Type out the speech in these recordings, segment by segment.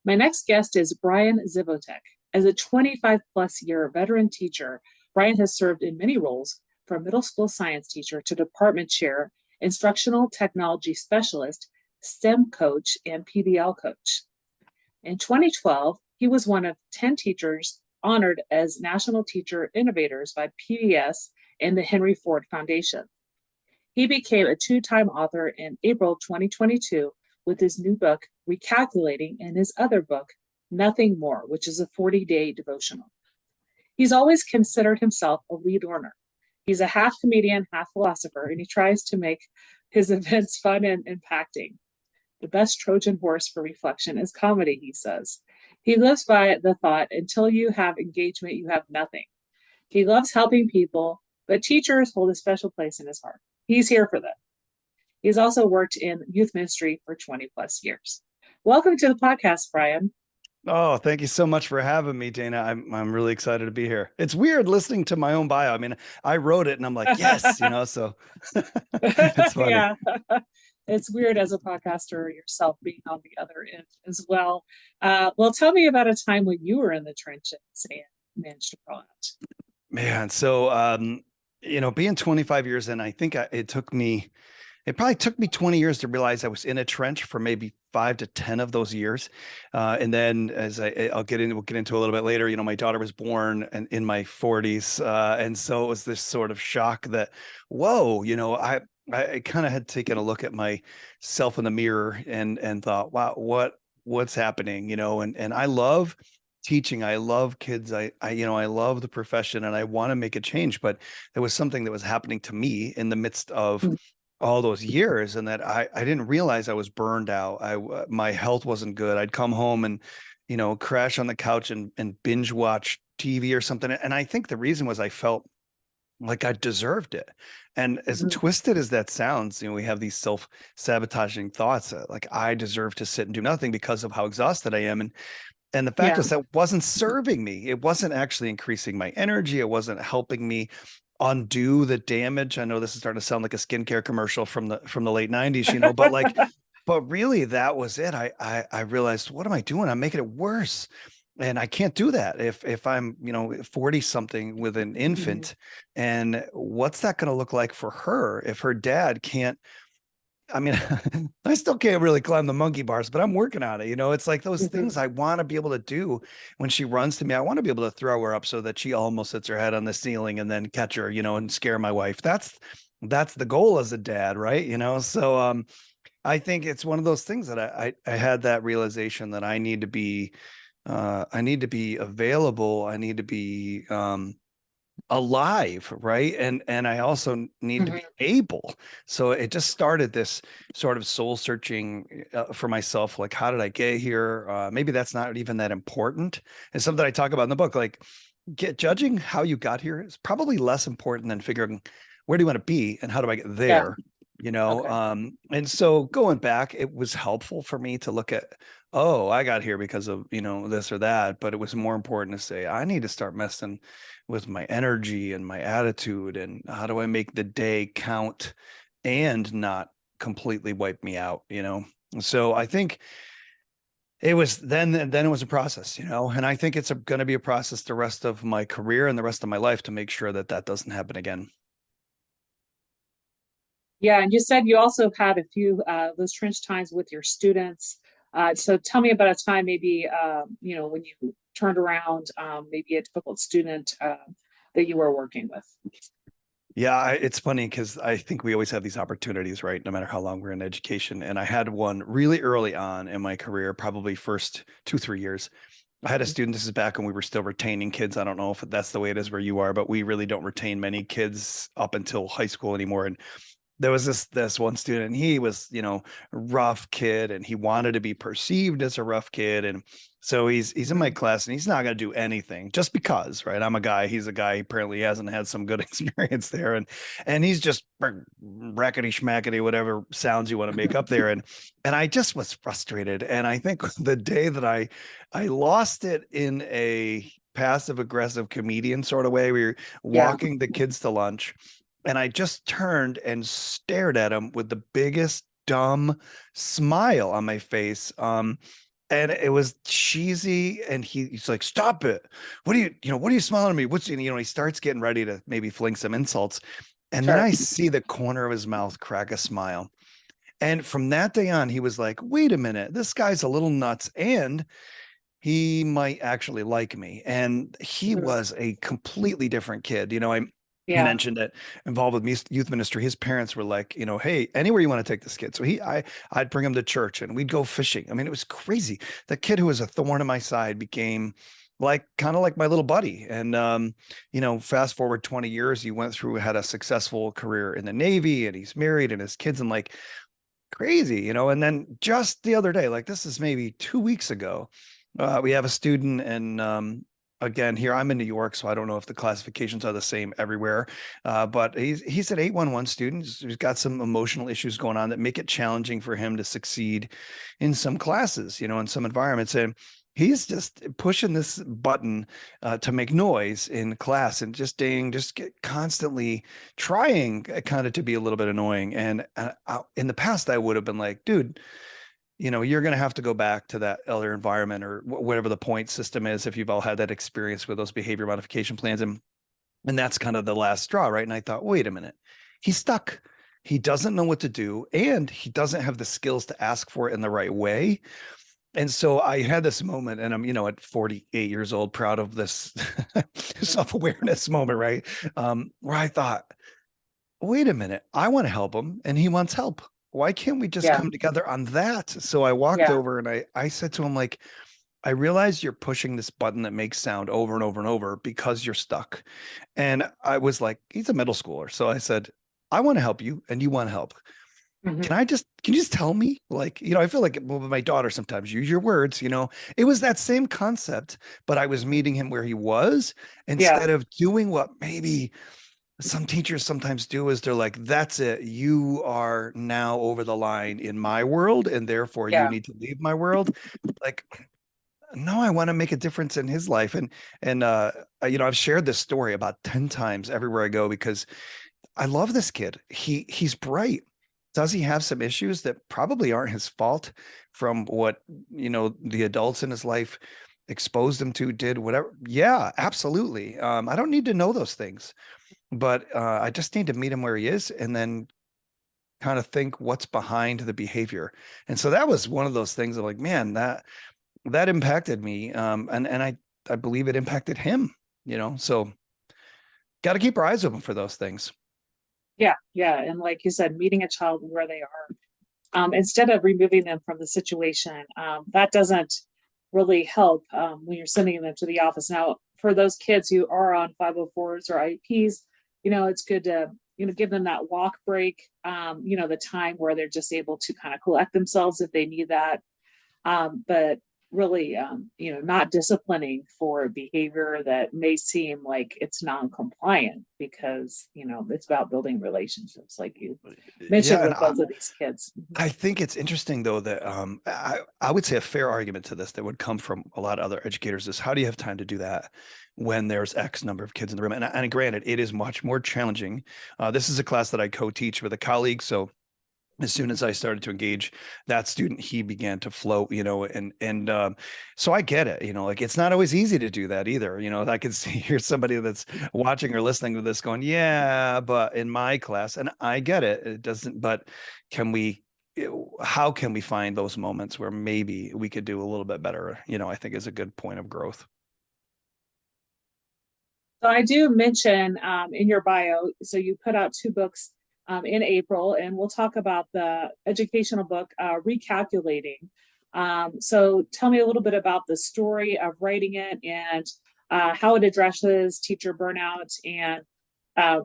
My next guest is Brian Zevotek. As a 25 plus year veteran teacher, Brian has served in many roles from middle school science teacher to department chair, Instructional Technology Specialist, STEM coach, and PBL coach. In 2012, he was one of 10 teachers honored as National Teacher Innovators by PBS and the Henry Ford Foundation. He became a two-time author in April 2022 with his new book, Recalculating, and his other book, Nothing More, which is a 40-day devotional. He's always considered himself a lead learner. He's a half comedian, half philosopher, and he tries to make his events fun and impacting. The best Trojan horse for reflection is comedy, he says. He lives by the thought, until you have engagement, you have nothing. He loves helping people, but teachers hold a special place in his heart. He's here for them. He's also worked in youth ministry for 20 plus years. Welcome to the podcast, Brian. Oh, thank you so much for having me, Dana. I'm really excited to be here. It's weird listening to my own bio. I mean, I wrote it and I'm like, yes, so it's funny. Yeah, it's weird as a podcaster yourself being on the other end as well. Well, tell me about a time when you were in the trenches and managed to crawl out. Man, so being 25 years in, I think it probably took me 20 years to realize I was in a trench for maybe 5 to 10 of those years. And then as we'll get into a little bit later, my daughter was born in my 40s. And so it was this sort of shock that, whoa, I kind of had taken a look at myself in the mirror and thought, wow, what's happening, and I love teaching. I love kids. I love the profession and I want to make a change, but there was something that was happening to me in the midst of all those years, and that I didn't realize I was burned out. My health wasn't good. I'd come home and, crash on the couch and binge watch TV or something. And I think the reason was I felt like I deserved it. And as twisted as that sounds, we have these self-sabotaging thoughts like I deserve to sit and do nothing because of how exhausted I am. And the fact is that wasn't serving me. It wasn't actually increasing my energy. It wasn't helping me undo the damage. I know this is starting to sound like a skincare commercial from the late 90s, but really that was it. I realized, what am I doing? I'm making it worse. And I can't do that if I'm, 40 something with an infant. And what's that going to look like for her if her dad can't? I mean, I still can't really climb the monkey bars, but I'm working on it. It's like those things I want to be able to do when she runs to me. I want to be able to throw her up so that she almost hits her head on the ceiling and then catch her, and scare my wife. That's the goal as a dad, right? So I think it's one of those things that I had that realization that I need to be available. I need to be alive, right? And I also need to be able. So it just started this sort of soul searching for myself. Like, how did I get here? Maybe that's not even that important. It's something I talk about in the book. Like, judging how you got here is probably less important than figuring where do you want to be and how do I get there? Okay. And so going back, it was helpful for me to look at, oh, I got here because of, this or that. But it was more important to say, I need to start messing with my energy and my attitude. And how do I make the day count and not completely wipe me out, So I think it was then it was a process, and I think it's going to be a process the rest of my career and the rest of my life to make sure that doesn't happen again. Yeah, and you said you also had a few those trench times with your students. So tell me about a time maybe, when you turned around maybe a difficult student that you were working with. Yeah, it's funny because I think we always have these opportunities, right? No matter how long we're in education. And I had one really early on in my career, probably first 2-3 years. I had a student, this is back when we were still retaining kids. I don't know if that's the way it is where you are, but we really don't retain many kids up until high school anymore. And there was this one student, and he was, a rough kid, and he wanted to be perceived as a rough kid. And so he's in my class, and he's not going to do anything just because, right? I'm a guy. He's a guy. He apparently hasn't had some good experience there. And he's just rackety schmackety, whatever sounds you want to make up there. And I just was frustrated. And I think the day that I lost it in a passive aggressive comedian sort of way, we were walking the kids to lunch. And I just turned and stared at him with the biggest dumb smile on my face. and it was cheesy. And he's like, "Stop it! What are you smiling at me? He starts getting ready to maybe fling some insults, and then Sure. I see the corner of his mouth crack a smile. And from that day on, he was like, "Wait a minute, this guy's a little nuts, and he might actually like me." And he Mhm. was a completely different kid. I Yeah. mentioned that involved with youth ministry. His parents were like, "Hey, anywhere you want to take this kid." So I'd bring him to church and we'd go fishing. I mean, it was crazy. The kid who was a thorn in my side became like kind of like my little buddy. And fast forward 20 years, he went through, had a successful career in the Navy, and he's married and his kids, and like crazy. And then just the other day, like this is maybe 2 weeks ago, we have a student, and again, here I'm in New York, so I don't know if the classifications are the same everywhere. But he's an 811 student. He's got some emotional issues going on that make it challenging for him to succeed in some classes, in some environments. And he's just pushing this button to make noise in class, and just get constantly trying kind of to be a little bit annoying. And in the past, I would have been like, "Dude, you're going to have to go back to that other environment, or whatever the point system is, if you've all had that experience with those behavior modification plans." And that's kind of the last straw, right? And I thought, wait a minute, he's stuck. He doesn't know what to do, and he doesn't have the skills to ask for it in the right way. And so I had this moment, and I'm, at 48 years old, proud of this self-awareness moment, right? Where I thought, wait a minute, I want to help him and he wants help. Why can't we just Yeah. come together on that? So I walked Yeah. over and I said to him, like, "I realize you're pushing this button that makes sound over and over and over because you're stuck." And I was like, he's a middle schooler. So I said, "I want to help you and you want help. Mhm. Can you just tell me?" Like, I feel like, well, with my daughter, sometimes use your words, it was that same concept, but I was meeting him where he was, Yeah. instead of doing what maybe some teachers sometimes do, is they're like, "That's it. You are now over the line in my world, and therefore you Yeah. need to leave my world." Like, no, I want to make a difference in his life. And I've shared this story about 10 times everywhere I go, because I love this kid. He's bright. Does he have some issues that probably aren't his fault, from what, the adults in his life exposed him to, did whatever? Yeah, absolutely. I don't need to know those things, but I just need to meet him where he is, and then kind of think what's behind the behavior. And so that was one of those things of like, man, that impacted me. And I believe it impacted him, so got to keep our eyes open for those things. Yeah. Yeah. And like you said, meeting a child where they are, instead of removing them from the situation, that doesn't really help when you're sending them to the office. Now, for those kids who are on 504s or IEPs, it's good to, give them that walk break, the time where they're just able to kind of collect themselves if they need that. But really, not disciplining for behavior that may seem like it's non-compliant, because, it's about building relationships, like you mentioned Yeah, and with both of these kids. Mhm. I think it's interesting though that I would say a fair argument to this that would come from a lot of other educators is, how do you have time to do that when there's X number of kids in the room? And granted, it is much more challenging. This is a class that I co-teach with a colleague, so as soon as I started to engage that student, he began to float, and so I get it, like it's not always easy to do that either. I can see here's somebody that's watching or listening to this going, "Yeah, but in my class," and I get it. It doesn't, but can we, how can we find those moments where maybe we could do a little bit better? I think is a good point of growth. So I do mention in your bio, so you put out two books in April, and we'll talk about the educational book, Recalculating. So tell me a little bit about the story of writing it, and how it addresses teacher burnout, and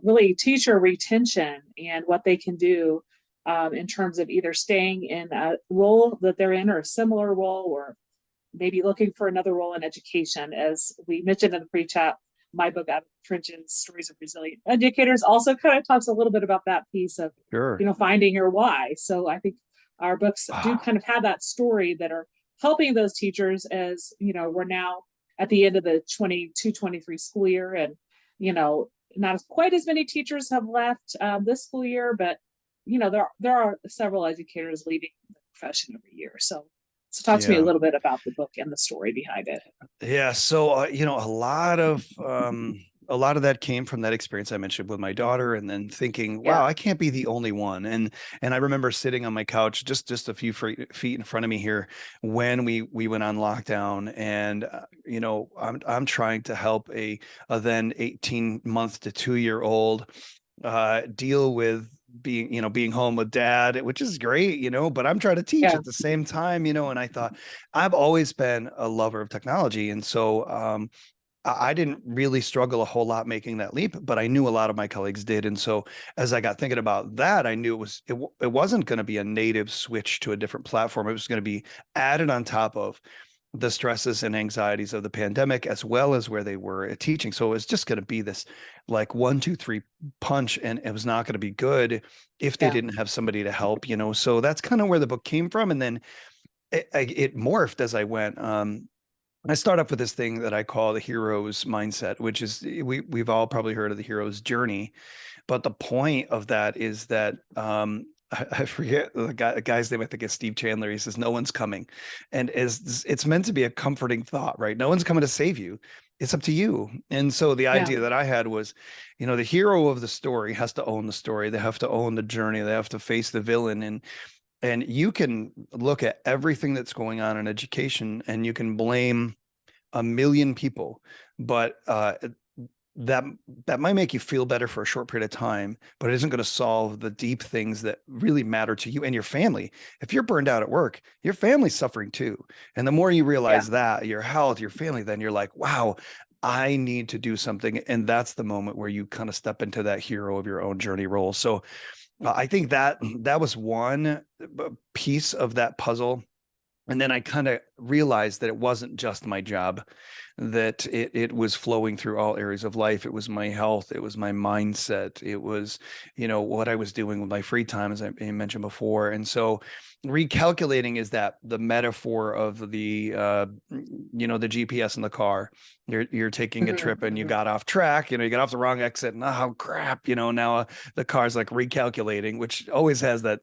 really teacher retention, and what they can do in terms of either staying in a role that they're in, or a similar role, or maybe looking for another role in education. As we mentioned in the pre-chat, my book, Out of the Trenches, Stories of Resilient Educators, also kind of talks a little bit about that piece of, Sure. finding your why. So I think our books do Ah, kind of have that story, that are helping those teachers, as, we're now at the end of the 22-23 school year. And, not quite as many teachers have left this school year, but, there are several educators leaving the profession every year. So So talk to me a Yeah. little bit about the book and the story behind it. Yeah. So, a lot of that came from that experience I mentioned with my daughter, and then thinking, wow, Yeah. I can't be the only one. And I remember sitting on my couch, just a few feet in front of me here, when we went on lockdown, and I'm trying to help a then 18-month to 2-year old deal with being home with dad, which is great, but I'm trying to teach Yeah. at the same time, and I thought, I've always been a lover of technology, and so I didn't really struggle a whole lot making that leap, but I knew a lot of my colleagues did. And so as I got thinking about that, I knew it wasn't going to be a native switch to a different platform. It was going to be added on top of the stresses and anxieties of the pandemic, as well as where they were at teaching. So it was just going to be this like 1, 2, 3 punch, and it was not going to be good if they Yeah. didn't have somebody to help. So that's kind of where the book came from. And then it morphed as I went. I start off with this thing that I call the hero's mindset, which is we've all probably heard of the hero's journey, but the point of that is that I forget the guy's name. I think it's Steve Chandler. He says, "No one's coming," and it's meant to be a comforting thought, right? No one's coming to save you. It's up to you. And so the Yeah. idea that I had was, the hero of the story has to own the story. They have to own the journey. They have to face the villain, and you can look at everything that's going on in education, and you can blame a million people, but that that might make you feel better for a short period of time, but it isn't going to solve the deep things that really matter to you and your family. If you're burned out at work, your family's suffering too. And the more you Yeah. realize that, your health, your family, then you're like, wow, I need to do something. And that's the moment where you kind of step into that hero of your own journey role. So I think that was one piece of that puzzle. And then I kind of realized that it wasn't just my job, that it was flowing through all areas of life. It was my health, it was my mindset, it was, what I was doing with my free time, as I mentioned before. And so recalculating is that the metaphor of the GPS in the car. You're taking a Mhm. trip and you Mhm. got off track, you got off the wrong exit, and oh crap, now the car's like recalculating, which always has that,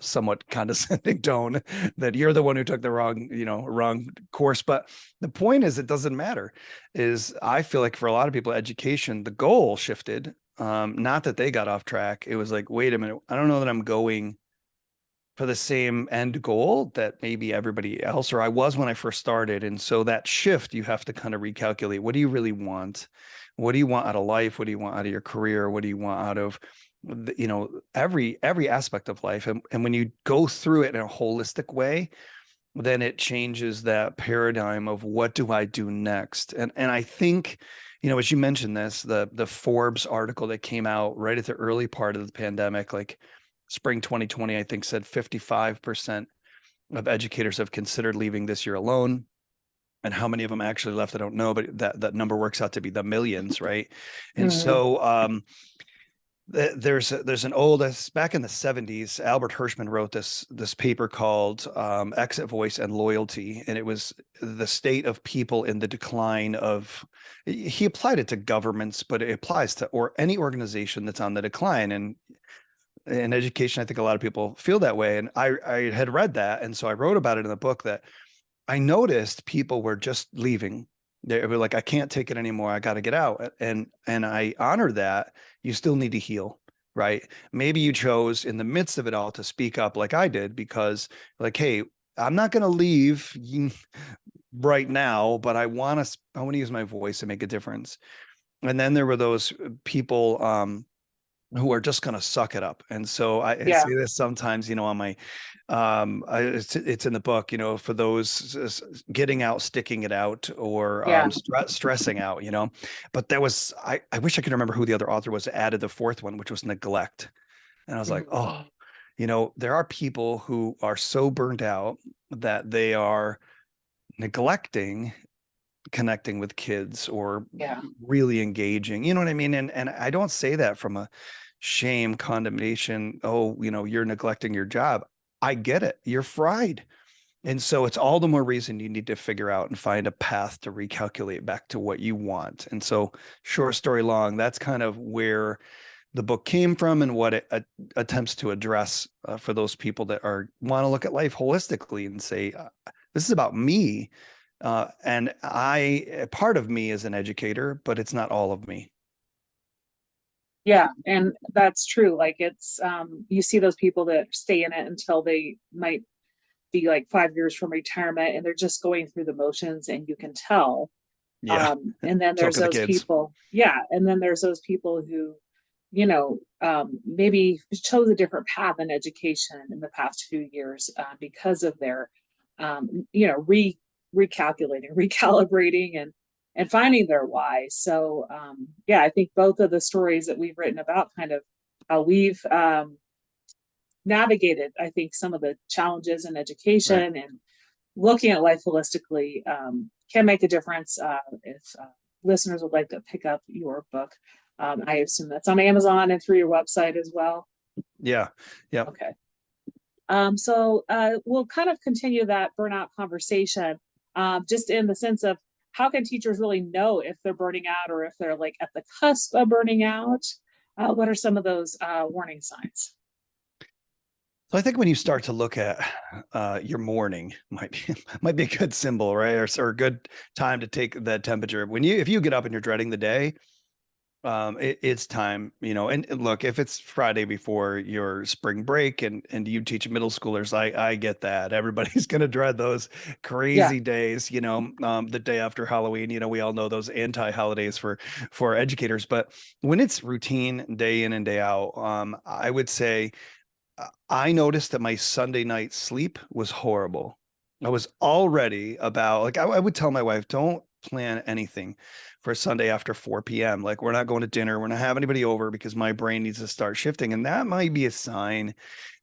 somewhat condescending tone that you're the one who took the wrong course. But the point is, it doesn't matter. Is I feel like for a lot of people, education, the goal shifted. Not that they got off track. It was like, wait a minute, I don't know that I'm going for the same end goal that maybe everybody else or I was when I first started. And so that shift, you have to kind of recalculate. What do you really want? What do you want out of life? What do you want out of your career? What do you want out of every aspect of life? And when you go through it in a holistic way, then it changes that paradigm of what do I do next? And I think, as you mentioned this, the Forbes article that came out right at the early part of the pandemic, like spring 2020, I think said 55% of educators have considered leaving this year alone. And how many of them actually left, I don't know, but that number works out to be the millions, right? And Mhm. so there's an old back in the 70s, Albert Hirschman wrote this paper called Exit Voice and Loyalty, and it was the state of people in the decline of, he applied it to governments, but it applies to or any organization that's on the decline. And in education, I think a lot of people feel that way, and I had read that, and so I wrote about it in the book, that I noticed people were just leaving. They were like, I can't take it anymore. I got to get out. And I honor that. You still need to heal, right? Maybe you chose in the midst of it all to speak up like I did, because like, hey, I'm not going to leave right now, but I want to use my voice to make a difference. And then there were those people who are just going to suck it up. And so I Yeah. say this sometimes, on my, it's in the book, for those getting out, sticking it out, or Yeah. stressing out, but I wish I could remember who the other author was that added the fourth one, which was neglect. And I was like, Mhm. oh, there are people who are so burned out that they are neglecting connecting with kids or Yeah. really engaging. You know what I mean? And I don't say that from a shame, condemnation. Oh, you're neglecting your job. I get it. You're fried. And so it's all the more reason you need to figure out and find a path to recalculate back to what you want. And so, short story long, that's kind of where the book came from and what it attempts to address for those people that want to look at life holistically and say, this is about me. And part of me is an educator, but it's not all of me. Yeah, and that's true. Like it's you see those people that stay in it until they might be like 5 years from retirement and they're just going through the motions and you can tell. Yeah. And then So there's for the those kids. people, yeah, and then there's those people who, maybe chose a different path in education in the past few years because of their, recalculating, recalibrating, and finding their why. So, yeah, I think both of the stories that we've written about kind of how we've navigated, I think, some of the challenges in Right. education and looking at life holistically can make a difference. If listeners would like to pick up your book, I assume that's on Amazon and through your website as well. Yeah. Yeah. Okay. So we'll kind of continue that burnout conversation, just in the sense of how can teachers really know if they're burning out or if they're like at the cusp of burning out? What are some of those warning signs? So I think when you start to look at your morning might be a good symbol, right? Or a good time to take that temperature. If you get up and you're dreading the day, it's time, and look, if it's Friday before your spring break and you teach middle schoolers, I get that. Everybody's going to dread those Yeah, crazy days, the day after Halloween, we all know those anti-holidays for educators. But when it's routine day in and day out, I would say I noticed that my Sunday night sleep was horrible. I was already about like I would tell my wife, don't plan anything for Sunday after 4 p.m. Like we're not going to dinner, we're not having anybody over because my brain needs to start shifting. And that might be a sign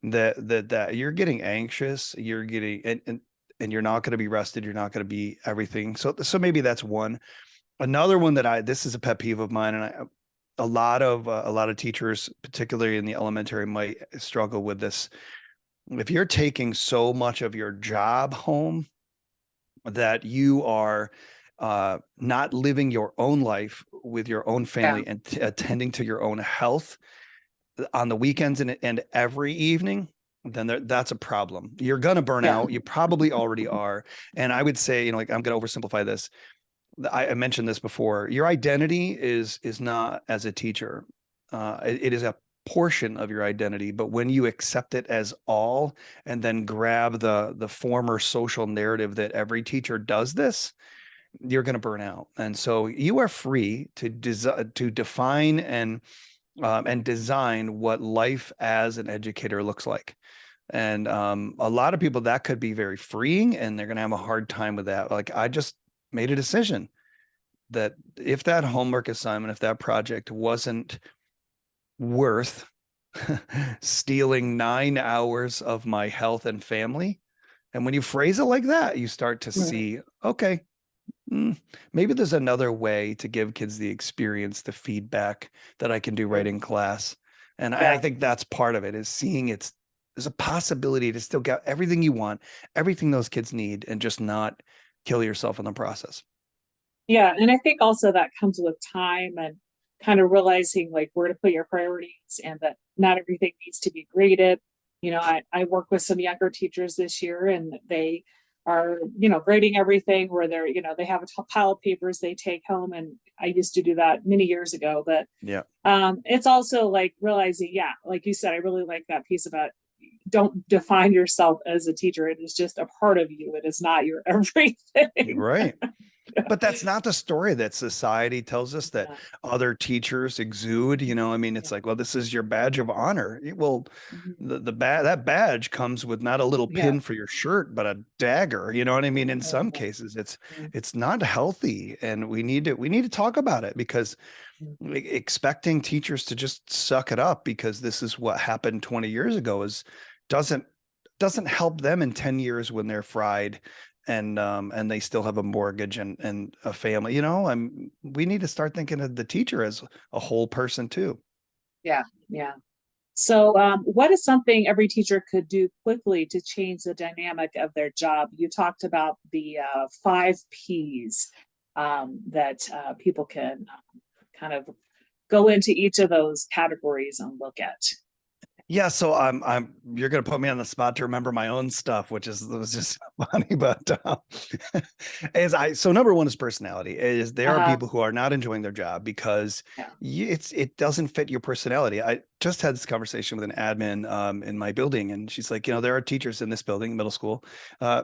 that you're getting anxious, you're getting and you're not going to be rested, you're not going to be everything. So maybe that's one. Another one that this is a pet peeve of mine, and a lot of teachers, particularly in the elementary, might struggle with this. If you're taking so much of your job home that you are not living your own life with your own yeah, family and attending to your own health on the weekends and every evening, then that's a problem. You're going to burn yeah, out. You probably already are. And I would say, like I'm going to oversimplify this. I mentioned this before. Your identity is not as a teacher. It is a portion of your identity, but when you accept it as all and then grab the former social narrative that every teacher does this, you're going to burn out. And so you are free to define and design what life as an educator looks like. And a lot of people that could be very freeing, and they're going to have a hard time with that. Like I just made a decision that if that homework assignment, if that project wasn't worth stealing 9 hours of my health and family, and when you phrase it like that, you start to right, see, okay, maybe there's another way to give kids the experience, the feedback that I can do right right. in class. And I Yeah. think that's part of it is seeing there's a possibility to still get everything you want, everything those kids need, and just not kill yourself in the process. Yeah, and I think also that comes with time and kind of realizing like where to put your priorities and that not everything needs to be graded. I work with some younger teachers this year and they are, grading everything where they have a pile of papers they take home. And I used to do that many years ago. But Yeah. it's also like realizing, yeah, like you said, I really like that piece about don't define yourself as a teacher. It is just a part of you. It is not your everything. Right. But that's not the story that society tells us that Yeah. other teachers exude. I mean, it's Yeah. like, well, this is your badge of honor. Well, Mhm. that badge comes with not a little Yeah. pin for your shirt, but a dagger. You know what I mean? In some Mhm. cases, Yeah. it's not healthy, and we need to talk about it because expecting teachers to just suck it up because this is what happened 20 years ago doesn't doesn't help them in 10 years when they're fried and they still have a mortgage and a family. We need to start thinking of the teacher as a whole person too. Yeah. Yeah. So, what is something every teacher could do quickly to change the dynamic of their job? You talked about the 5 Ps that people can kind of go into each of those categories and look at? Yeah, so you're gonna put me on the spot to remember my own stuff, which is was just funny, but so number one is personality. Is there are Uh-huh. people who are not enjoying their job because Yeah. it doesn't fit your personality. I just had this conversation with an admin in my building, and she's like, there are teachers in this building, middle school,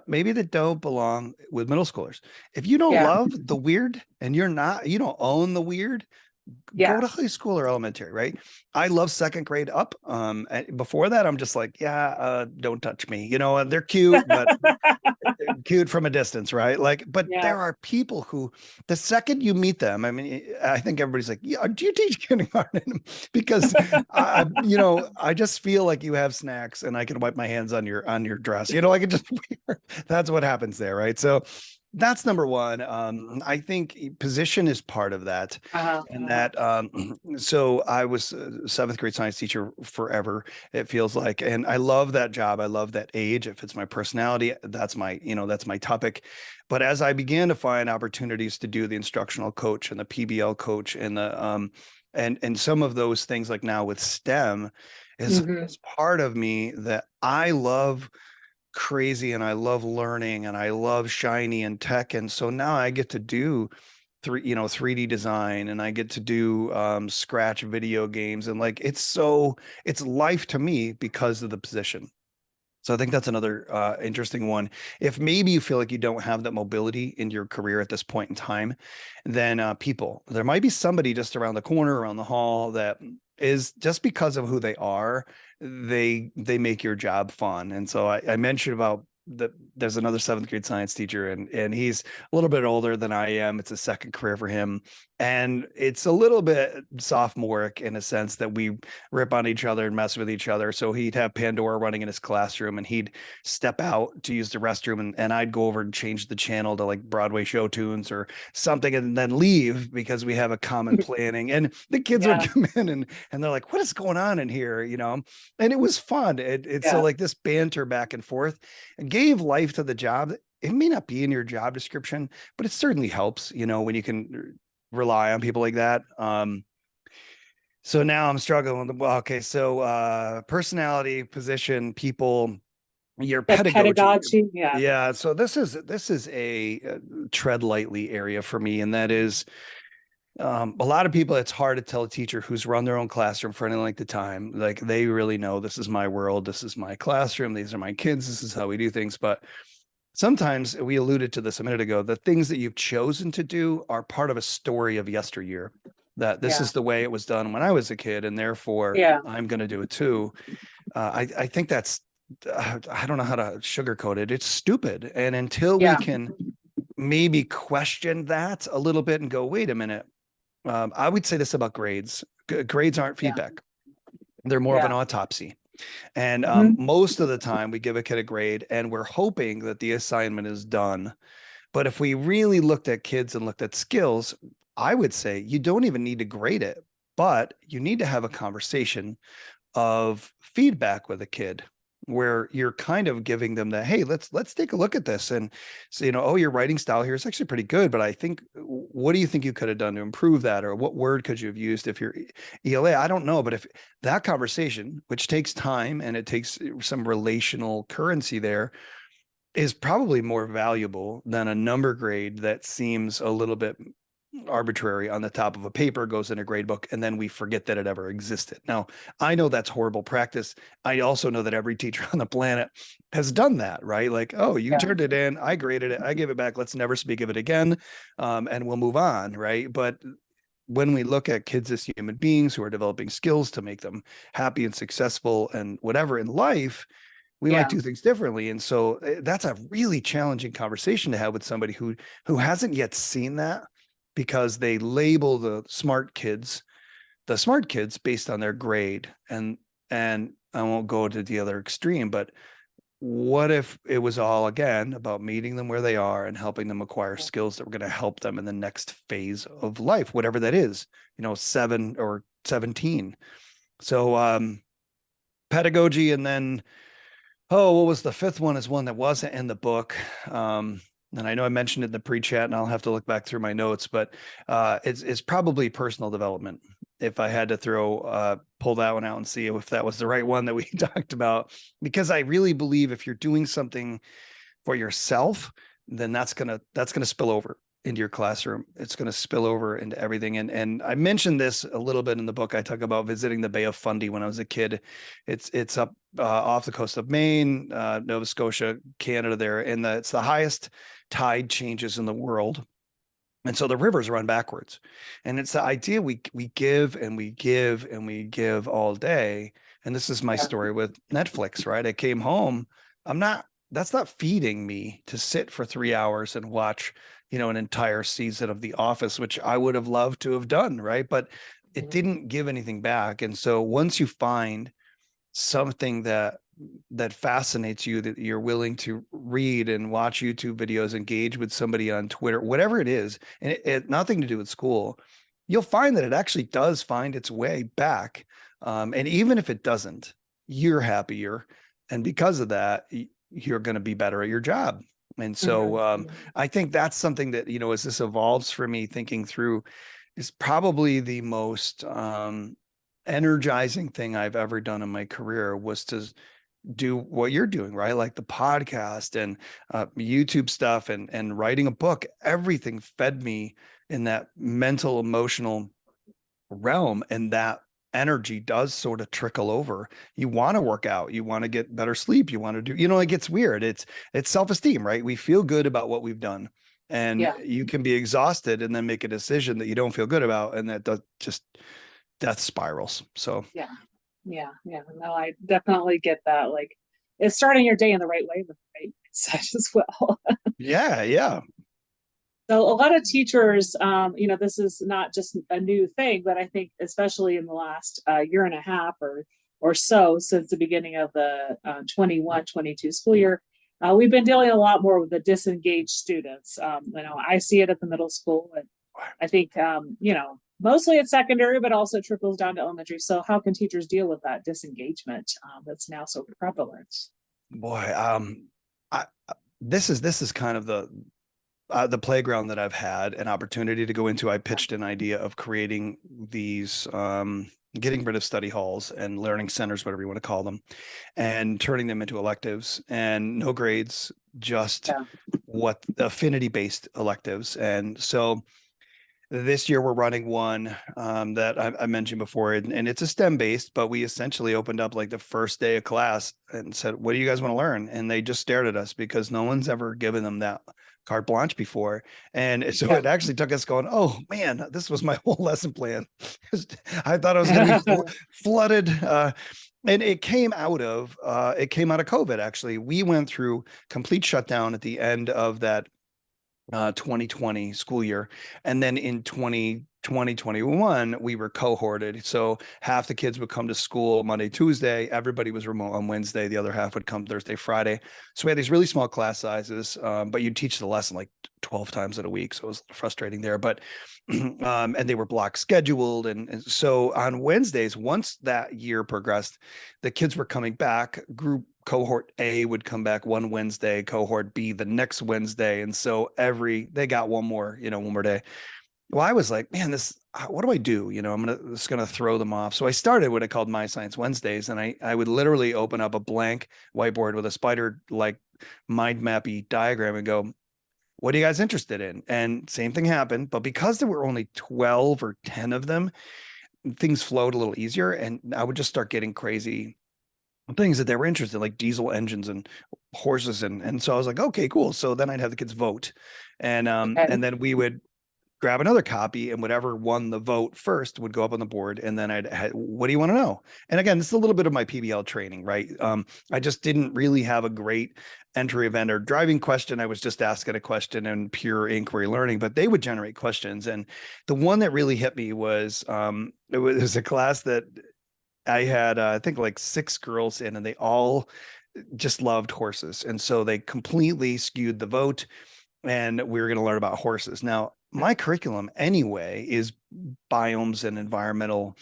maybe that don't belong with middle schoolers. If you don't Yeah. love the weird and you don't own the weird, go Yeah. to high school or elementary, right? I love second grade up. And before that, I'm just like, yeah, don't touch me. They're cute, but cute from a distance, right? Like, but Yeah. there are people who, the second you meet them, I mean, I think everybody's like, yeah, do you teach kindergarten? Because I just feel like you have snacks and I can wipe my hands on your dress. Like it just that's what happens there, right? So that's number one. I think position is part of that. Uh-huh. And that, so I was a seventh grade science teacher forever, it feels like. And I love that job. I love that age. It fits my personality. That's my topic. But as I began to find opportunities to do the instructional coach and the PBL coach and and some of those things, like now with STEM, Hmm. is part of me that I love crazy and I love learning and I love shiny and tech. And so now I get to do 3D design, and I get to do scratch video games, and like it's life to me because of the position. So I think that's another interesting one. If maybe you feel like you don't have that mobility in your career at this point in time, then there might be somebody just around the corner, around the hall, that is, just because of who they are, they make your job fun. And so I mentioned about that there's another seventh grade science teacher, and he's a little bit older than I am. It's a second career for him. And it's a little bit sophomoric in a sense that we rip on each other and mess with each other. So he'd have Pandora running in his classroom, and he'd step out to use the restroom, and I'd go over and change the channel to like Broadway show tunes or something, and then leave because we have a common planning. And the kids would Yeah. come in, and they're like, what is going on in here? And it was fun. So Yeah. like this banter back and forth gave life to the job. It may not be in your job description, but it certainly helps, when you can rely on people like that. So now I'm struggling with well, okay, so personality, position, people, your The pedagogy. pedagogy. Yeah. Yeah, so this is a tread lightly area for me, and that is a lot of people. It's hard to tell a teacher who's run their own classroom for any length of time, like they really know this is my world, this is my classroom, these are my kids, this is how we do things. But sometimes, we alluded to this a minute ago, the things that you've chosen to do are part of a story of yesteryear, that this Yeah. is the way it was done when I was a kid, and therefore Yeah. I'm going to do it too. I think that's, I don't know how to sugarcoat it. It's stupid. And until we Yeah. can maybe question that a little bit and go, wait a minute, I would say this about grades. Grades aren't Yeah. feedback. They're more of an Yeah. autopsy. And Hmm. most of the time we give a kid a grade and we're hoping that the assignment is done. But if we really looked at kids and looked at skills, I would say you don't even need to grade it, but you need to have a conversation of feedback with a kid where you're kind of giving them that, hey, let's take a look at this. And so, oh, your writing style here is actually pretty good, but I think, what do you think you could have done to improve that? Or what word could you have used if you're ELA? I don't know. But if that conversation, which takes time and it takes some relational currency there, is probably more valuable than a number grade that seems a little bit arbitrary on the top of a paper, goes in a grade book, and then we forget that it ever existed. Now, I know that's horrible practice. I also know that every teacher on the planet has done that, right? Like, oh, you Yeah. turned it in, I graded it, I gave it back, let's never speak of it again, and we'll move on, right? But when we look at kids as human beings who are developing skills to make them happy and successful and whatever in life, we might Yeah. do things differently. And so that's a really challenging conversation to have with somebody who hasn't yet seen that, because they label the smart kids based on their grade. And I won't go to the other extreme, but what if it was all again about meeting them where they are and helping them acquire skills that were going to help them in the next phase of life, whatever that is, 7 or 17. So pedagogy. And then, oh, what was the fifth one? Is one that wasn't in the book. And I know I mentioned it in the pre-chat, and I'll have to look back through my notes, but it's probably personal development. if I had to pull that one out and see if that was the right one that we talked about, because I really believe if you're doing something for yourself, then that's gonna spill over into your classroom. It's gonna spill over into everything. And I mentioned this a little bit in the book. I talk about visiting the Bay of Fundy when I was a kid. It's up off the coast of Maine, Nova Scotia, Canada there, and it's the highest tide changes in the world. And so the rivers run backwards. And it's the idea we give and we give and we give all day. And this is my Yeah. story with Netflix, right? I came home. That's not feeding me to sit for 3 hours and watch, an entire season of The Office, which I would have loved to have done, right? But it Mhm. didn't give anything back. And so once you find something that fascinates you, that you're willing to read and watch YouTube videos, engage with somebody on Twitter, whatever it is, and it nothing to do with school, you'll find that it actually does find its way back. And even if it doesn't, you're happier. And because of that, you're going to be better at your job. And so Mhm. I think that's something that, as this evolves for me, thinking through is probably the most energizing thing I've ever done in my career was to do what you're doing, right? Like the podcast and YouTube stuff and writing a book. Everything fed me in that mental, emotional realm, and that energy does sort of trickle over. You want to work out, you want to get better sleep, you want to do, it gets weird. It's self-esteem, right? We feel good about what we've done. And Yeah. you can be exhausted and then make a decision that you don't feel good about, and that does just death spirals. So Yeah. Yeah. Yeah. No, I definitely get that. Like, it's starting your day in the right way with the right mindset as well. yeah, yeah. So a lot of teachers, this is not just a new thing, but I think especially in the last year and a half or so since the beginning of the 21-22 school year, we've been dealing a lot more with the disengaged students. I see it at the middle school, and I think mostly it's secondary, but also trickles down to elementary. So how can teachers deal with that disengagement that's now so prevalent? Boy, I, this is kind of the playground that I've had an opportunity to go into. I pitched an idea of creating these, getting rid of study halls and learning centers, whatever you want to call them, and turning them into electives and no grades, just Yeah. what affinity based electives. And so this year we're running one that I mentioned before, and it's a STEM based, but we essentially opened up like the first day of class and said, "What do you guys want to learn?" And they just stared at us because no one's ever given them that carte blanche before. And so Yeah. it actually took us going, "Oh man, this was my whole lesson plan." I thought I was going to be flooded. And it came out of COVID. Actually, we went through complete shutdown at the end of that 2020 school year. And then in 2021, we were cohorted. So half the kids would come to school Monday, Tuesday. Everybody was remote on Wednesday. The other half would come Thursday, Friday. So we had these really small class sizes, but you'd teach the lesson like 12 times in a week. So it was frustrating there. But, and they were block scheduled. And so on Wednesdays, once that year progressed, the kids were coming back. Cohort A would come back one Wednesday, cohort B the next Wednesday. And so they got one more day. Well, I was like, man, what do I do? I'm just gonna throw them off. So I started what I called My Science Wednesdays, and I would literally open up a blank whiteboard with a spider like mind mappy diagram and go, what are you guys interested in? And same thing happened, but because there were only 12 or 10 of them, things flowed a little easier, and I would just start getting crazy things that they were interested in, like diesel engines and horses. And so I was like, okay, cool. So then I'd have the kids vote. Okay. And then we would grab another copy, and whatever won the vote first would go up on the board. And then what do you want to know? And again, this is a little bit of my PBL training, right? I just didn't really have a great entry event or driving question. I was just asking a question and pure inquiry learning, but they would generate questions. And the one that really hit me was, it was a class that I had, I think like 6 girls in, and they all just loved horses. And so they completely skewed the vote, and we were going to learn about horses. Now, my curriculum anyway is biomes and environmental,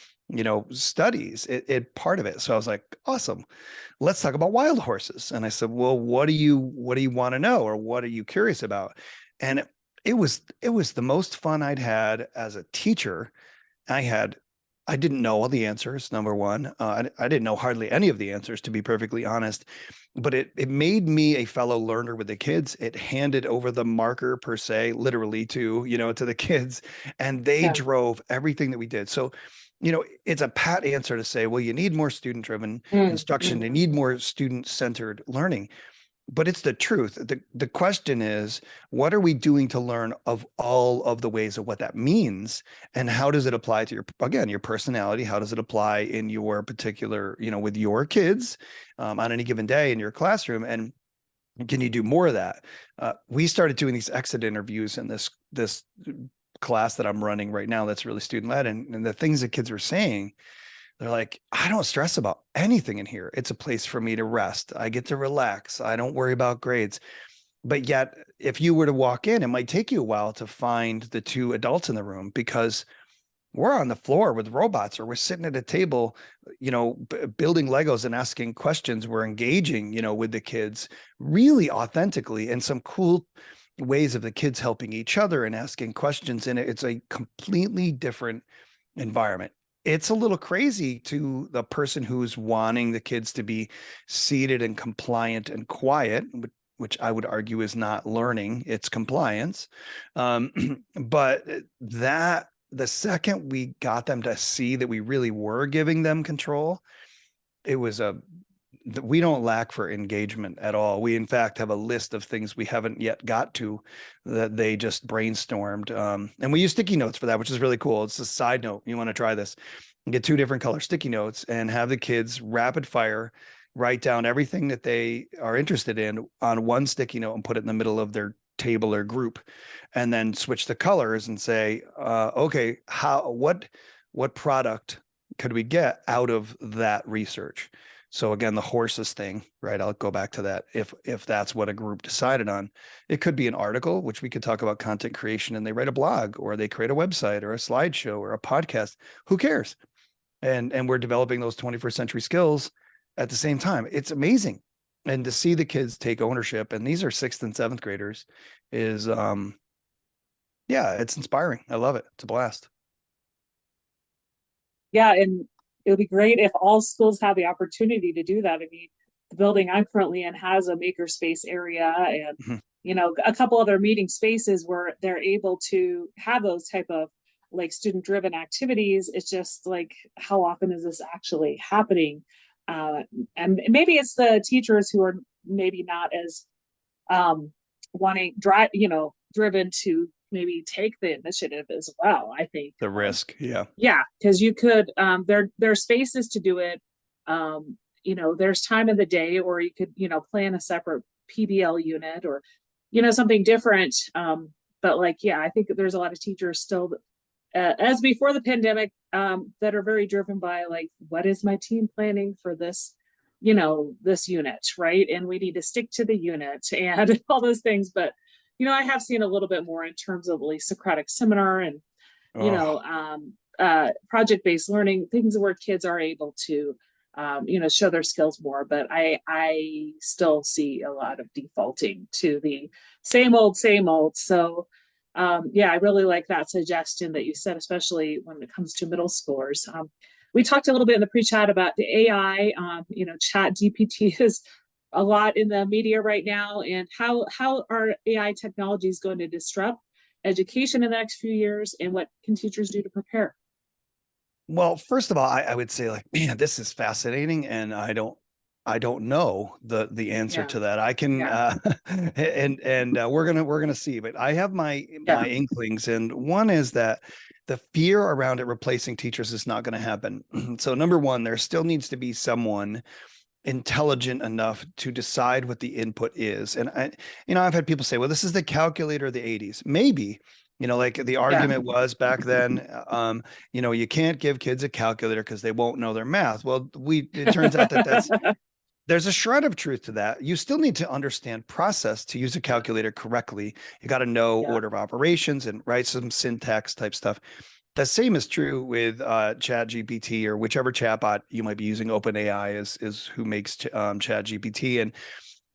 studies, it part of it. So I was like, awesome, let's talk about wild horses. And I said, well, what do you want to know? Or what are you curious about? And it was the most fun I'd had as a teacher. I had I didn't know all the answers, number one. I didn't know hardly any of the answers, to be perfectly honest. But it made me a fellow learner with the kids. It handed over the marker per se, literally to the kids, and they Yeah. drove everything that we did. So, it's a pat answer to say, well, you need more student-driven Mm, instruction. mm. You need more student-centered learning, but it's the truth. The question is, what are we doing to learn of all of the ways of what that means? And how does it apply to your personality? How does it apply in your particular, with your kids on any given day in your classroom? And can you do more of that? We started doing these exit interviews in this class that I'm running right now that's really student led. And the things that kids were saying, they're like, I don't stress about anything in here. It's a place for me to rest. I get to relax. I don't worry about grades. But yet, if you were to walk in, it might take you a while to find the two adults in the room because we're on the floor with robots or we're sitting at a table, building Legos and asking questions. We're engaging, with the kids really authentically and some cool ways of the kids helping each other and asking questions. And it's a completely different environment. It's a little crazy to the person who's wanting the kids to be seated and compliant and quiet, which I would argue is not learning, it's compliance. But that the second we got them to see that we really were giving them control, it was we don't lack for engagement at all. We, in fact, have a list of things we haven't yet got to that they just brainstormed. And we use sticky notes for that, which is really cool. It's a side note. You want to try this, get two different color sticky notes and have the kids rapid fire write down everything that they are interested in on one sticky note and put it in the middle of their table or group, and then switch the colors and say, okay, what product could we get out of that research? So again, the horses thing, right? I'll go back to that. If that's what a group decided on, it could be an article, which we could talk about content creation, and they write a blog or they create a website or a slideshow or a podcast. Who cares? And we're developing those 21st century skills at the same time. It's amazing. And to see the kids take ownership, and these are sixth and seventh graders, is yeah, it's inspiring. I love it. It's a blast. Yeah, and it would be great if all schools have the opportunity to do that. I mean, the building I'm currently in has a makerspace area and Mhm. a couple other meeting spaces where they're able to have those type of like student driven activities. It's just like, how often is this actually happening? Uh, and maybe it's the teachers who are maybe not as um, wanting driven to maybe take the initiative as well. I think, The risk. Yeah. yeah, because you could there are spaces to do it. There's time of the day, or you could plan a separate PBL unit or something different. But like, yeah, I think there's a lot of teachers still as before the pandemic that are very driven by like, what is my team planning for this this unit, right? And we need to stick to the unit and all those things. But I have seen a little bit more in terms of like Socratic seminar and Oh, project-based learning, things where kids are able to show their skills more. But I still see a lot of defaulting to the same old. So yeah, I really like that suggestion that you said, especially when it comes to middle schoolers. We talked a little bit in the pre-chat about the AI. Chat GPT is a lot in the media right now, and how are AI technologies going to disrupt education in the next few years, and what can teachers do to prepare? well, first of all, I would say like, man, this is fascinating, and I don't know the answer Yeah, to that. I can yeah, and we're gonna see, but I have my yeah, inklings, and one is that the fear around it replacing teachers is not going to happen. So number one, there still needs to be someone intelligent enough to decide what the input is. And I've had people say, well, this is the calculator of the 80s. Maybe, like the yeah. argument was back then, you can't give kids a calculator because they won't know their math. Well, it turns out that there's a shred of truth to that. You still need to understand process to use a calculator correctly. You got to know Yeah, order of operations and write some syntax type stuff. The same is true with Chat GPT or whichever chatbot you might be using. OpenAI is who makes Chat GPT,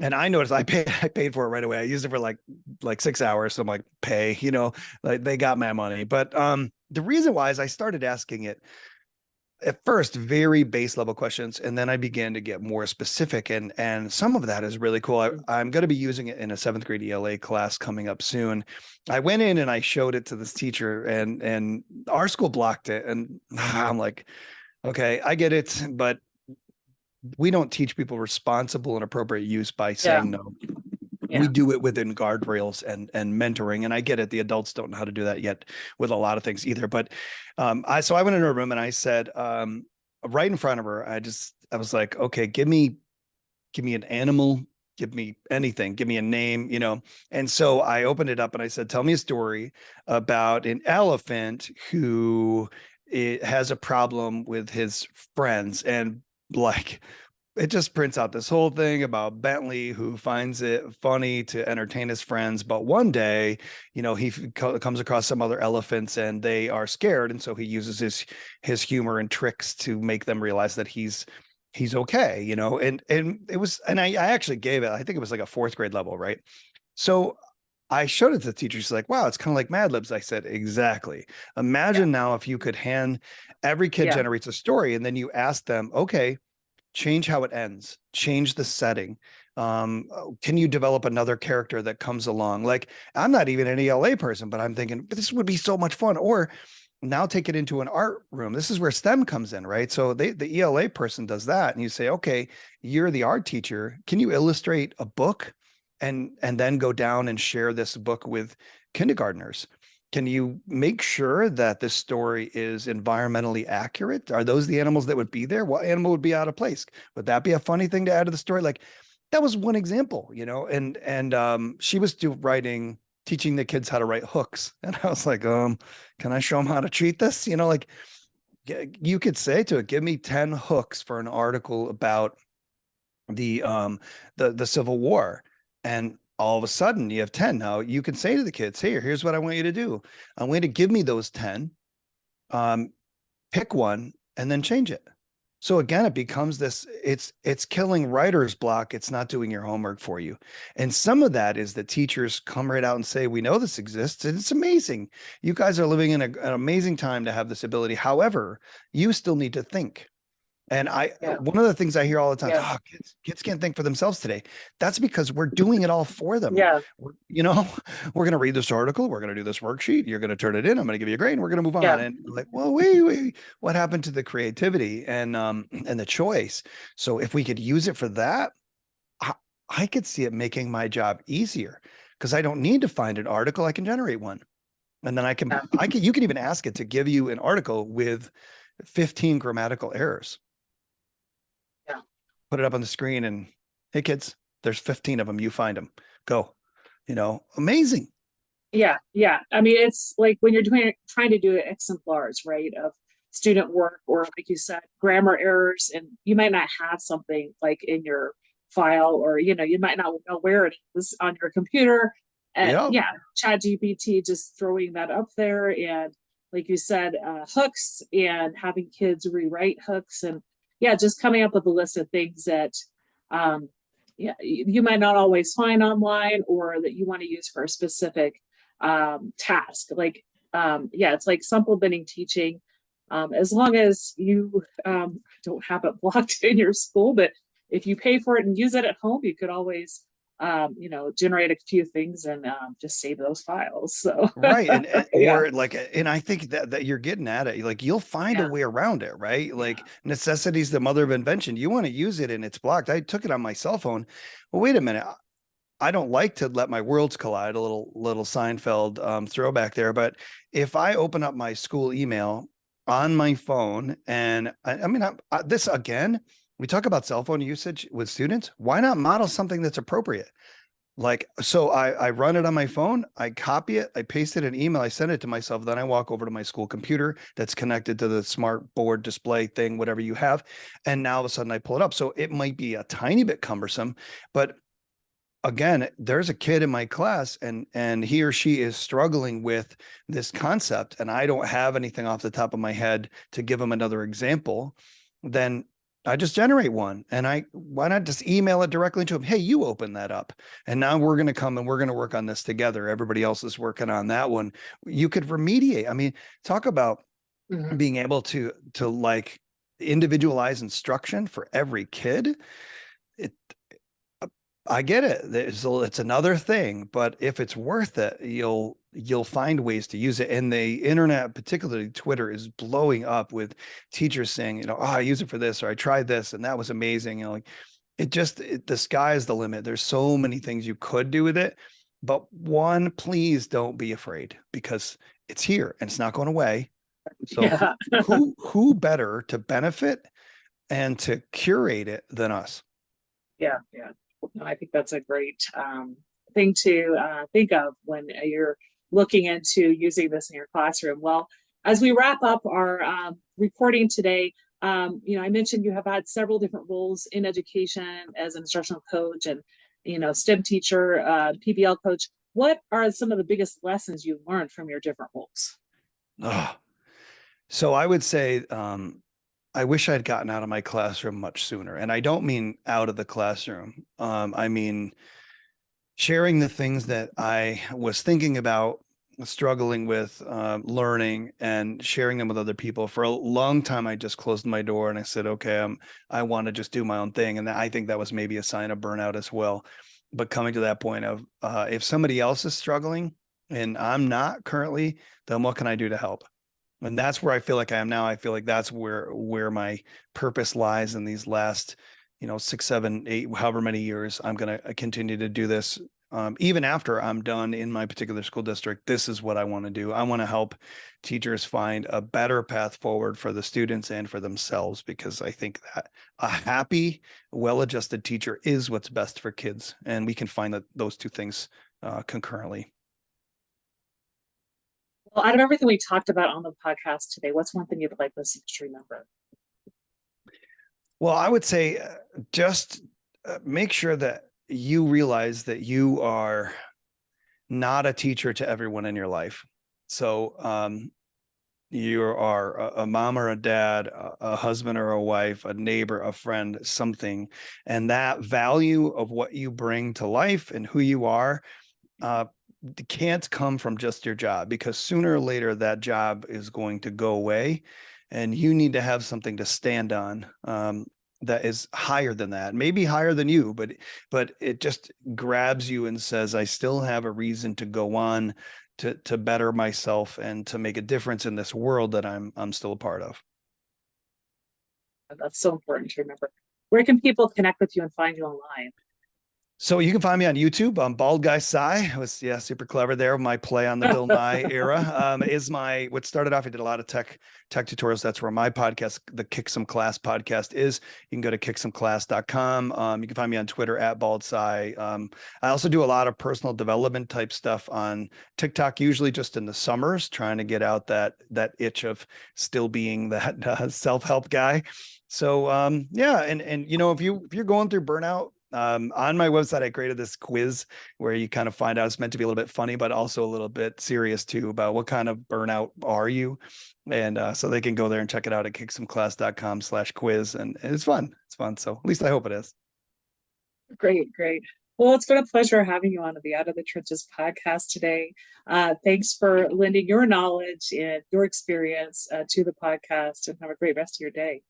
and I noticed I paid for it right away. I used it for like 6 hours, so I'm like, pay, like they got my money. But the reason why is I started asking it, at first very base level questions, and then I began to get more specific, and some of that is really cool. I'm going to be using it in a 7th grade ELA class coming up soon. I went in and I showed it to this teacher, and our school blocked it, and I'm like, okay, I get it, but we don't teach people responsible and appropriate use by Yeah. saying no. We Yeah. do it within guardrails and mentoring. And I get it. The adults don't know how to do that yet with a lot of things either. But so I went into a room and I said, right in front of her, I was like, okay, give me an animal, give me anything, give me a name, you know. And so I opened it up and I said, tell me a story about an elephant who has a problem with his friends. And like, it just prints out this whole thing about Bentley, who finds it funny to entertain his friends. But one day, you know, he comes across some other elephants and they are scared. And so he uses his humor and tricks to make them realize that he's okay, you know. And it was, and I actually gave it, I think it was like a 4th grade level, right? So I showed it to the teacher. She's like, wow, it's kind of like Mad Libs. I said, exactly. Yeah. Imagine now if you could hand every kid Yeah. generates a story and then you ask them, okay, change how it ends, change the setting. Can you develop another character that comes along? Like, I'm not even an ELA person, but I'm thinking this would be so much fun. Or now take it into an art room. This is where STEM comes in, right? So the ELA person does that, and you say, okay, you're the art teacher. Can you illustrate a book, and then go down and share this book with kindergartners? Can you make sure that this story is environmentally accurate? Are those the animals that would be there? What animal would be out of place? Would that be a funny thing to add to the story? Like, that was one example, you know. And she was writing, teaching the kids how to write hooks, and I was like, can I show them how to treat this? You know, like, you could say to it, give me 10 hooks for an article about the the Civil War, and all of a sudden you have 10. Now you can say to the kids, hey, here's what I want you to do. I'm going to give me those 10, um, pick one and then change it. So again, it becomes this, it's killing writer's block. It's not doing your homework for you. And some of that is that teachers come right out and say, we know this exists and it's amazing. You guys are living in an amazing time to have this ability. However, you still need to think. And Yeah. one of the things I hear all the time, Yeah. oh, kids can't think for themselves today. That's because we're doing it all for them. Yeah. You know, we're going to read this article. We're going to do this worksheet. You're going to turn it in. I'm going to give you a grade and we're going to move on. Yeah. And like, well, wait, what happened to the creativity and the choice? So if we could use it for that, I, I could see it making my job easier because I don't need to find an article. I can generate one. And then you can even ask it to give you an article with 15 grammatical errors. Yeah. Put it up on the screen and, hey kids, there's 15 of them. You find them. Go. You know, amazing. Yeah. Yeah. I mean, it's like when you're trying to do exemplars, right, of student work, or like you said, grammar errors, and you might not have something like in your file, or you might not know where it is on your computer. And Yeah. yeah, Chat GPT just throwing that up there, and like you said, hooks, and having kids rewrite hooks, and yeah, just coming up with a list of things that yeah, you might not always find online, or that you want to use for a specific task. Like yeah, it's like supplementing teaching, as long as you don't have it blocked in your school. But if you pay for it and use it at home, you could always generate a few things and just save those files. So Right. yeah. Or like, and I think that you're getting at it. Like, you'll find a Yeah. way around it, right? Yeah. Like, necessity is the mother of invention. You want to use it and it's blocked. I took it on my cell phone. Well, wait a minute. I don't like to let my worlds collide, a little Seinfeld throwback there. But if I open up my school email on my phone, and I mean, this again, we talk about cell phone usage with students. Why not model something that's appropriate? Like, so I run it on my phone, I copy it, I paste it in email, I send it to myself. Then I walk over to my school computer that's connected to the smart board display thing, whatever you have. And now all of a sudden I pull it up. So it might be a tiny bit cumbersome, but again, there's a kid in my class and he or she is struggling with this concept and I don't have anything off the top of my head to give them another example. Then I just generate one, and why not just email it directly to them? Hey, you open that up, and now we're going to come and we're going to work on this together. Everybody else is working on that one. You could remediate. I mean, talk about Mhm. being able to like individualized instruction for every kid, it I get it. It's another thing, but if it's worth it, you'll find ways to use it. And the internet, particularly Twitter, is blowing up with teachers saying, oh, I use it for this, or I tried this and that was amazing. Like the sky is the limit. There's so many things you could do with it. But one, please don't be afraid, because it's here and it's not going away. So Yeah. who better to benefit and to curate it than us? Yeah. Yeah. No, I think that's a great thing to think of when you're looking into using this in your classroom. Well, as we wrap up our recording today, I mentioned you have had several different roles in education as an instructional coach and, STEM teacher, PBL coach. What are some of the biggest lessons you've learned from your different roles? Oh, so I would say, I wish I'd gotten out of my classroom much sooner. And I don't mean out of the classroom. I mean, sharing the things that I was thinking about, struggling with, learning, and sharing them with other people. For a long time, I just closed my door and I said, okay, I want to just do my own thing. And I think that was maybe a sign of burnout as well. But coming to that point of, if somebody else is struggling and I'm not currently, then what can I do to help? And that's where I feel like I am now. I feel like that's where my purpose lies in these last, 6, 7, 8, however many years. I'm going to continue to do this. Even after I'm done in my particular school district, this is what I want to do. I want to help teachers find a better path forward for the students and for themselves, because I think that a happy, well-adjusted teacher is what's best for kids. And we can find that those two things concurrently. Well, out of everything we talked about on the podcast today, what's one thing you'd like listeners to remember? Well, I would say, just make sure that you realize that you are not a teacher to everyone in your life. So, you are a mom or a dad, a husband or a wife, a neighbor, a friend, something. And that value of what you bring to life and who you are, uh, can't come from just your job, because sooner or later that job is going to go away and you need to have something to stand on, that is higher than that, maybe higher than you, but it just grabs you and says, I still have a reason to go on, to better myself and to make a difference in this world that I'm still a part of. That's so important to remember. Where can people connect with you and find you online? So you can find me on YouTube. Bald Guy Sai. I was, super clever there. My play on the Bill Nye era, is what started off. I did a lot of tech tutorials. That's where my podcast, the Kick Some Class podcast, is. You can go to kicksomeclass.com. You can find me on Twitter at Bald Sai. I also do a lot of personal development type stuff on TikTok, usually just in the summers, trying to get out that itch of still being that self-help guy. So, yeah, and if you're going through burnout, on my website, I created this quiz where you kind of find out, it's meant to be a little bit funny, but also a little bit serious too, about what kind of burnout are you? And so they can go there and check it out at kicksomeclass.com/quiz. And it's fun. It's fun. So at least I hope it is. Great, great. Well, it's been a pleasure having you on the Out of the Trenches podcast today. Thanks for lending your knowledge and your experience to the podcast, and have a great rest of your day.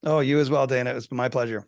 Oh, you as well, Dana. It was my pleasure.